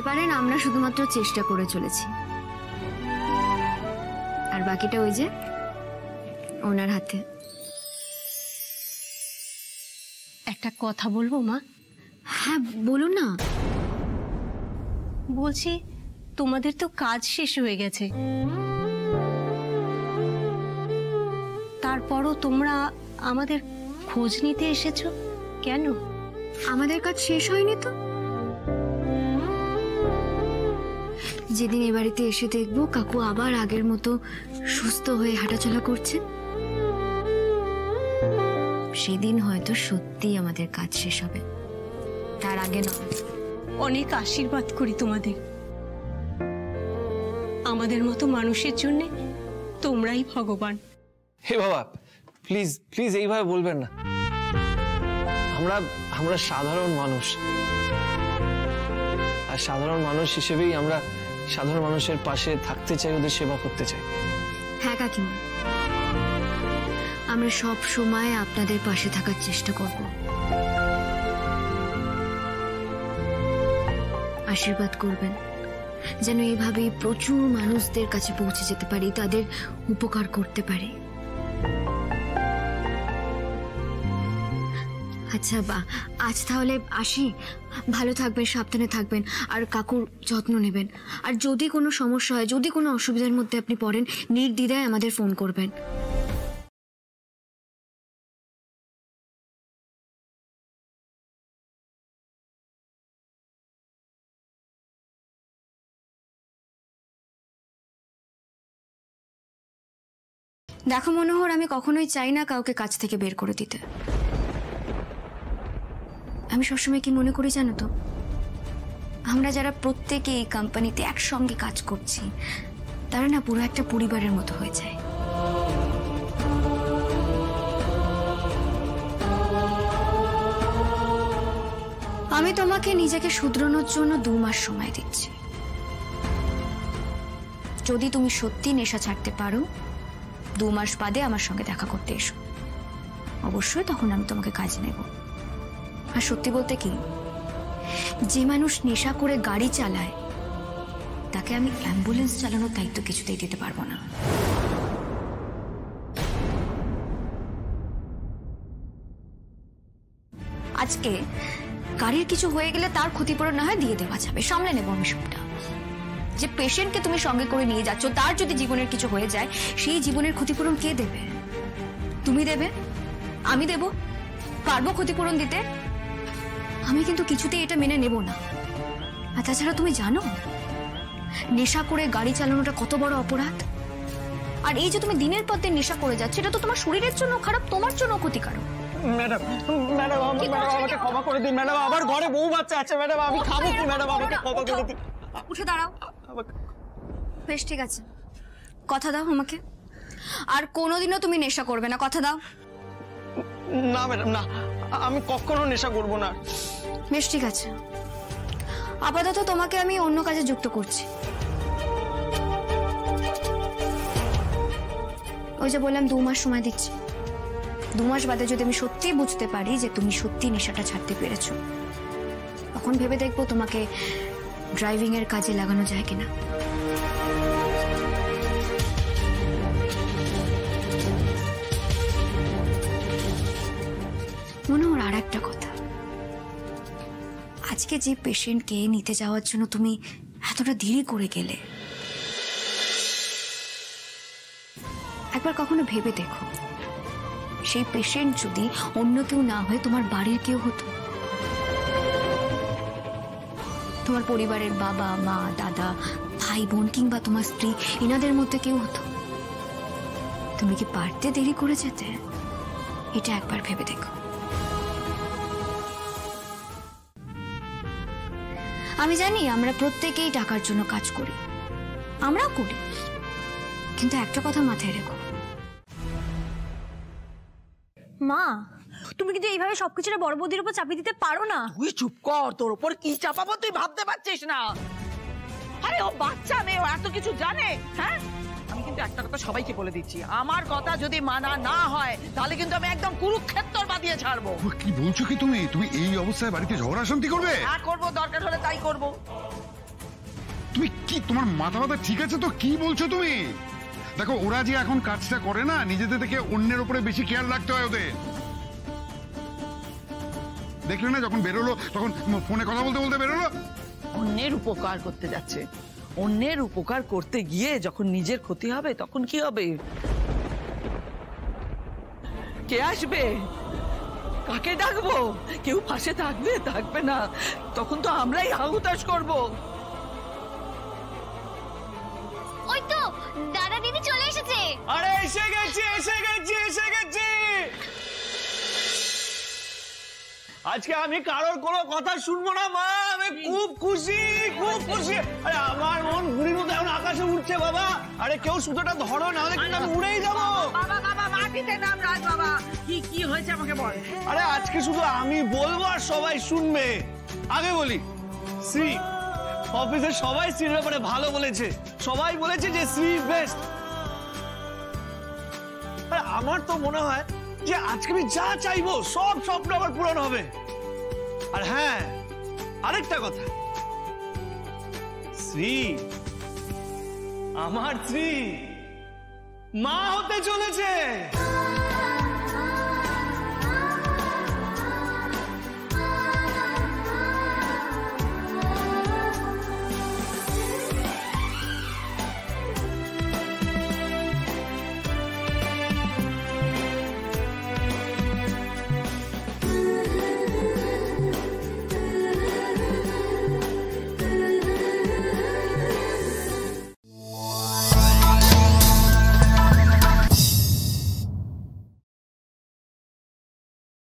পারেন আমরা শুধুমাত্র চেষ্টা করে চলেছি, আর বাকিটা ওই যে ওনার হাতে। একটা কথা বলবো মা? হ্যাঁ বলুন না। বলছি তোমাদের তো কাজ শেষ হয়ে গেছে, তারপরও তোমরা আমাদের খোঁজ নিতে এসেছো কেন? আমাদের কাজ শেষ হয়নি তো। যেদিন এ বাড়িতে এসে দেখবো কাকু আবার আগের মতো সুস্থ হয়ে হাঁটাচলা করছে, সেদিন হয়তো সত্যি আমাদের কাজ শেষ হবে, তার আগে নয়। অনেক আশীর্বাদ করি তোমাদের। আমাদের মতো মানুষের জন্য তোমরাই ভগবান। হে বাবা, প্লিজ প্লিজ এইভাবে বলবেন না। আমরা সাধারণ মানুষ, আর সাধারণ মানুষ হিসেবেই আমরা সাধারণ মানুষের পাশে থাকতে চাই, ওদের সেবা করতে চাই। হ্যাঁ কাকিমা, আমরা সব সময় আপনাদের পাশে থাকার চেষ্টা করব। আশীর্বাদ করবেন যেন এইভাবে প্রচুর মানুষদের কাছে পৌঁছে যেতে পারি, তাদের উপকার করতে পারি। আচ্ছা আজ তাহলে আসি। ভালো থাকবেন, সাবধানে থাকবেন, আর কাকুর যত্ন নেবেন। আর যদি কোনো সমস্যা হয়, যদি কোনো অসুবিধার মধ্যে আপনি পড়েন, নির্দ্বিধায় আমাদের ফোন করবেন। দেখো মনোহর, আমি কখনোই চাই না কাউকে কাজ থেকে বের করে দিতে। আমি সবসময় কি মনে করি জানো তো, আমরা যারা প্রত্যেকে এই কোম্পানিতে একসঙ্গে কাজ করছি, তারা না পুরো একটা পরিবারের মতো হয়ে যায়। আমি তোমাকে নিজেকে শুধরানোর জন্য 2 মাস সময় দিচ্ছি। যদি তুমি সত্যি নেশা ছাড়তে পারো, 2 মাস বাদে আমার সঙ্গে দেখা করতে এসো। অবশ্যই তখন আমি তোমাকে কাজে নেব। আর সত্যি বলতে কি, যে মানুষ নেশা করে গাড়ি চালায় তাকে আমি অ্যাম্বুলেন্স চালানোর দায়িত্ব কিছুতেই দিতে পারবো না। আজকে গাড়ির কিছু হয়ে গেলে তার ক্ষতিপূরণ না হয় দিয়ে দেওয়া যাবে, সামলে নেবো আমি সবটা। যে পেশেন্টকে তুমি সঙ্গে করে নিয়ে যাচ্ছ, তার যদি জীবনের কিছু হয়ে যায়, সেই জীবনের ক্ষতিপূরণ কে দেবে? তুমি দেবে? আমি দেব? পারবো ক্ষতিপূরণ দিতে? আমি কিন্তু কিছুতেই এটা মেনে নেব না। আর তাছাড়া তুমি জানো নেশা করে গাড়ি চালানোটা কত বড় অপরাধ। আর এই যে তুমি দিনের পর দিন নেশা করে যাচ্ছ, এটা তো তোমার শরীরের জন্য খারাপ, তোমার জন্য ক্ষতিকারক। ম্যাডাম ম্যাডাম আমাকে ক্ষমা করে দিন ম্যাডাম, আমার ঘরে বউ বাচ্চা আছে ম্যাডাম, আমি খাবো কি ম্যাডাম, আমাকে ক্ষমা করে দিন। উঠে দাঁড়াও। বেশ ঠিক আছে, কথা দাও আমাকে, আর কোনোদিনও তুমি নেশা করবে না, কথা দাও। না ম্যাডাম না, আমি কখনো নেশা করব না। বেশ ঠিক আছে, আপাতত তোমাকে আমি অন্য কাজে যুক্ত করছি। ওই যে বললাম 2 মাস সময় দিচ্ছি। 2 মাস বাদে যদি আমি সত্যি বুঝতে পারি যে তুমি সত্যি নেশাটা ছাড়তে পেরেছো, তখন ভেবে দেখবো তোমাকে ড্রাইভিং এর কাজে লাগানো যায় কিনা। মনোহর, আর একটা কথা, আজকে যে পেশেন্টকে নিতে যাওয়ার জন্য তুমি এতটা দেরি করে গেলে, একবার কখনো ভেবে দেখো সেই পেশেন্ট যদি অন্য কেউ না হয়ে তোমার বাড়ির কেউ হতো, তোমার পরিবারের বাবা মা দাদা ভাই বোন কিংবা তোমার স্ত্রী, এনাদের মধ্যে কেউ হতো, তুমি কি পারতে দেরি করে যেতে? এটা একবার ভেবে দেখো। আমি জানি আমরা প্রত্যেকেই টাকার জন্য কাজ করি, আমরাও করি, কিন্তু একটা কথা মাথায় রেখো। মা, তুমি কিন্তু এইভাবে সবকিছুটা বড় বৌদির উপর চাপিয়ে দিতে পারো না। তুই চুপ কর, তোর উপর কি চাপাবো তুই ভাবতে পারছিস না? আরে ও বাচ্চা মেয়ে, ও এত কিছু জানে? হ্যাঁ, আমি কিন্তু একটা কথা সবাইকে বলে দিচ্ছি, আমার কথা যদি মানা না হয় তাহলে কিন্তু আমি একদম কুরুক্ষেত্র বাঁধিয়ে ছাড়বো। কি বলছো কি তুমি? তুমি এই অবস্থায় বাড়িতে ঝগড়া শান্তি করবে? হ্যাঁ করবো, দরকার হলে তাই করবো। তুমি কি, তোমার মাথা ব্যথা ঠিক আছে তো? কি বলছো তুমি? দেখো, ওরা যে এখন কাজটা করে না, নিজেদের থেকে অন্যের উপরে বেশি খেয়াল রাখতে হয় ওদের। দেখলে না যখন বেরোলো তখন ফোনে কথা বলতে বলতে বেরোলো। অন্যের উপকার করতে যাচ্ছে, অন্যের উপকার করতে গিয়ে যখন নিজের ক্ষতি হবে তখন কি হবে? কে আসবে? কাকে ডাকবো? কেউ পাশে থাকবে থাকবে না, তখন তো আমরাই হাহুতাশ করবো। ওই তো দাদা দিদি চলে এসেছে। আরে এসে গেছি। আজকে আমি কারোর কোনো কথা শুনবো না মা, আমি খুব খুশি। আরে আমার মন ঘুড়ির মতো এখন আকাশে উঠছে বাবা। আরে কেউ সুতোটা ধরো, না হলে কিন্তু আমি উড়েই যাবো। বাবা মাটিতে নাম রাজ বাবা। কি হয়েছে আমাকে বল। আরে আজকে শুধু আমি বলবো আর সবাই শুনবে। আগে বলি, শ্রী অফিসে সবাই শ্রীর ব্যাপারে ভালো বলেছে, সবাই বলেছে যে শ্রী বেস্ট। আমার তো মনে হয় যে আজকে আমি যা চাইবো সব স্বপ্ন আমার পূরণ হবে। আর হ্যাঁ, আরেকটা কথা, শ্রী, আমার শ্রী মা হতে চলেছে।